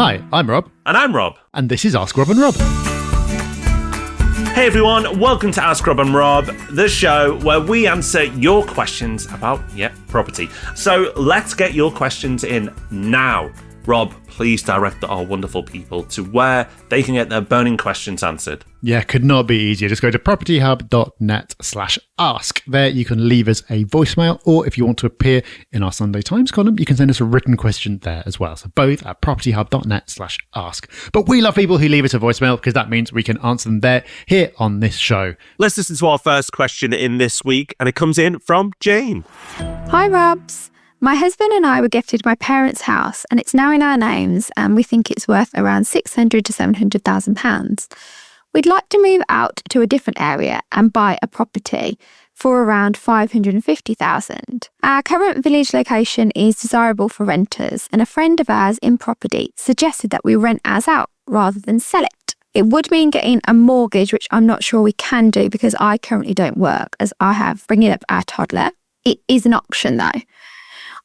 Hi, I'm Rob. And I'm Rob. And this is Ask Rob and Rob. Hey everyone, welcome to Ask Rob and Rob, the show where we answer your questions about, property. So let's get your questions in now. Rob, please direct our wonderful people to where they can get their burning questions answered. Yeah, could not be easier. Just go to propertyhub.net/ask. There you can leave us a voicemail, or if you want to appear in our Sunday Times column, you can send us a written question there as well. So both at propertyhub.net/ask. But we love people who leave us a voicemail because that means we can answer them there here on this show. Let's listen to our first question in this week, and it comes in from Jane. Hi, Robs. My husband and I were gifted my parents' house, and it's now in our names, and we think it's worth around £600,000 to £700,000. We'd like to move out to a different area and buy a property for around £550,000. Our current village location is desirable for renters, and a friend of ours in property suggested that we rent ours out rather than sell it. It would mean getting a mortgage, which I'm not sure we can do because I currently don't work, as I have bringing up our toddler. It is an option though.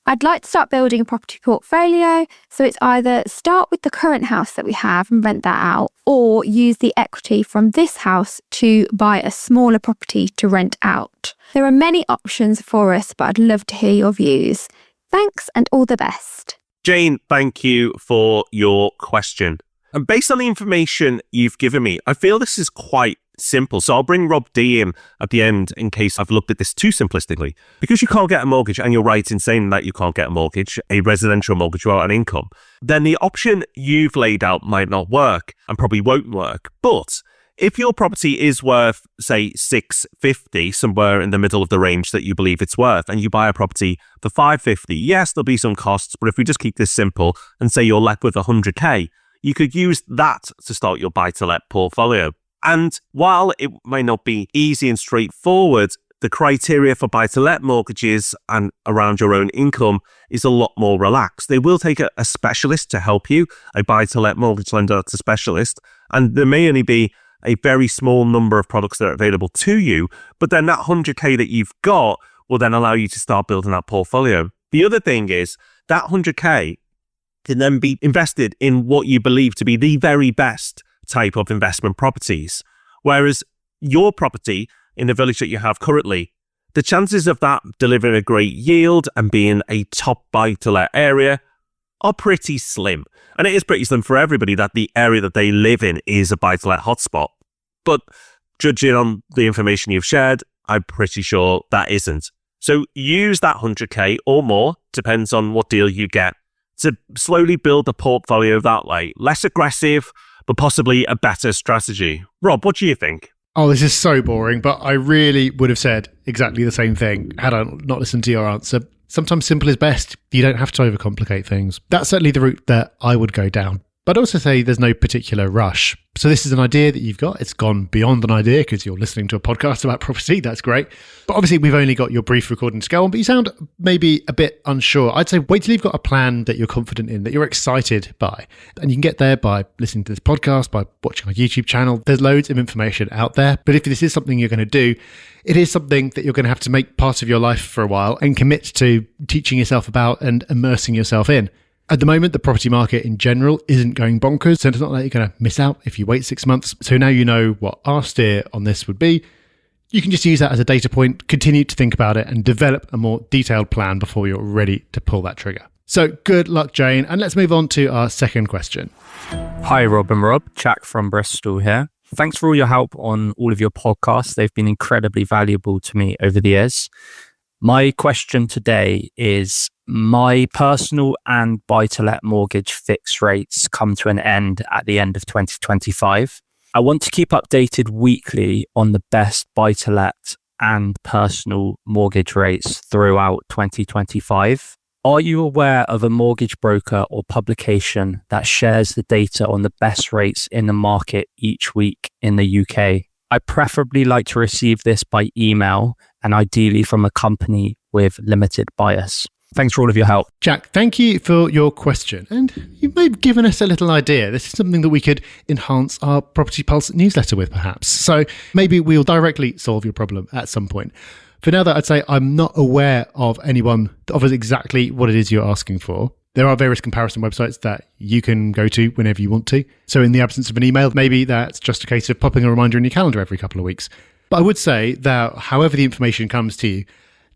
I'd like to start building a property portfolio, so it's either start with the current house that we have and rent that out, or use the equity from this house to buy a smaller property to rent out. There are many options for us, but I'd love to hear your views. Thanks and all the best. Jane, thank you for your question. And based on the information you've given me, I feel this is quite simple. So I'll bring Rob D in at the end in case I've looked at this too simplistically. Because you can't get a mortgage, and you're right in saying that you can't get a mortgage, a residential mortgage without an income, then the option you've laid out might not work and probably won't work. But if your property is worth, say, $650, somewhere in the middle of the range that you believe it's worth, and you buy a property for $550, yes, there'll be some costs, but if we just keep this simple and say you're left with $100K, you could use that to start your buy-to-let portfolio. And while it may not be easy and straightforward, the criteria for buy-to-let mortgages and around your own income is a lot more relaxed. They will take a specialist to help you, a buy-to-let mortgage lender that's a specialist, and there may only be a very small number of products that are available to you, but then that 100K that you've got will then allow you to start building that portfolio. The other thing is that 100K can then be invested in what you believe to be the very best type of investment properties. Whereas your property in the village that you have currently, the chances of that delivering a great yield and being a top buy-to-let area are pretty slim. And it is pretty slim for everybody that the area that they live in is a buy-to-let hotspot. But judging on the information you've shared, I'm pretty sure that isn't. So use that 100K or more, depends on what deal you get, to slowly build a portfolio that way. Less aggressive, but possibly a better strategy. Rob, what do you think? Oh, this is so boring, but I really would have said exactly the same thing had I not listened to your answer. Sometimes simple is best. You don't have to overcomplicate things. That's certainly the route that I would go down. But I'd also say there's no particular rush. So this is an idea that you've got. It's gone beyond an idea because you're listening to a podcast about property. That's great. But obviously we've only got your brief recording to go on, but you sound maybe a bit unsure. I'd say wait till you've got a plan that you're confident in, that you're excited by. And you can get there by listening to this podcast, by watching our YouTube channel. There's loads of information out there. But if this is something you're going to do, it is something that you're going to have to make part of your life for a while and commit to teaching yourself about and immersing yourself in. At the moment, the property market in general isn't going bonkers, so it's not like you're going to miss out if you wait 6 months. So now you know what our steer on this would be. You can just use that as a data point, continue to think about it, and develop a more detailed plan before you're ready to pull that trigger. So good luck, Jane, and let's move on to our second question. Hi, Rob and Rob. Jack from Bristol here. Thanks for all your help on all of your podcasts. They've been incredibly valuable to me over the years. My question today is, my personal and buy-to-let mortgage fixed rates come to an end at the end of 2025. I want to keep updated weekly on the best buy-to-let and personal mortgage rates throughout 2025. Are you aware of a mortgage broker or publication that shares the data on the best rates in the market each week in the UK? I preferably like to receive this by email and ideally from a company with limited bias. Thanks for all of your help. Jack, thank you for your question. And you may have given us a little idea. This is something that we could enhance our Property Pulse newsletter with, perhaps. So maybe we'll directly solve your problem at some point. For now, though, I'd say I'm not aware of anyone that offers exactly what it is you're asking for. There are various comparison websites that you can go to whenever you want to. So in the absence of an email, maybe that's just a case of popping a reminder in your calendar every couple of weeks. But I would say that however the information comes to you,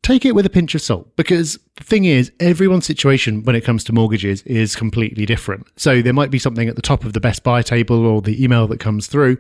take it with a pinch of salt, because the thing is, everyone's situation when it comes to mortgages is completely different. So there might be something at the top of the best buy table or the email that comes through,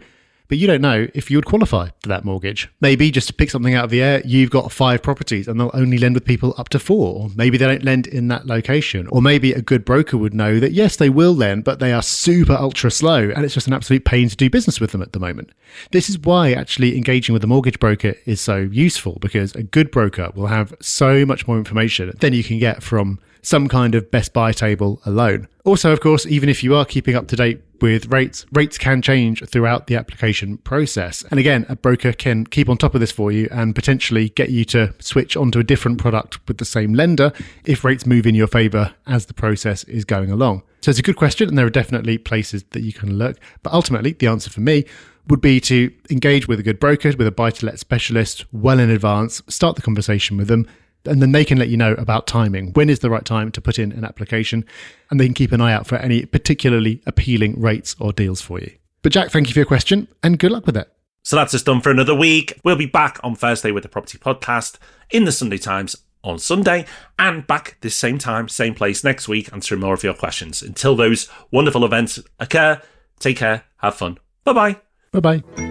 but you don't know if you would qualify for that mortgage. Maybe, just to pick something out of the air, you've got 5 properties and they'll only lend with people up to 4. Or maybe they don't lend in that location. Or maybe a good broker would know that yes, they will lend, but they are super ultra slow and it's just an absolute pain to do business with them at the moment. This is why actually engaging with a mortgage broker is so useful, because a good broker will have so much more information than you can get from some kind of best buy table alone. Also, of course, even if you are keeping up to date with rates can change throughout the application process. And again, a broker can keep on top of this for you and potentially get you to switch onto a different product with the same lender if rates move in your favor as the process is going along. So it's a good question, and there are definitely places that you can look. But ultimately, the answer for me would be to engage with a good broker, with a buy-to-let specialist well in advance, start the conversation with them, and then they can let you know about timing. When is the right time to put in an application? And they can keep an eye out for any particularly appealing rates or deals for you. But Jack, thank you for your question and good luck with it. So that's us done for another week. We'll be back on Thursday with the Property Podcast, in the Sunday Times on Sunday, and back this same time, same place next week, answering more of your questions. Until those wonderful events occur, take care, have fun. Bye-bye. Bye-bye.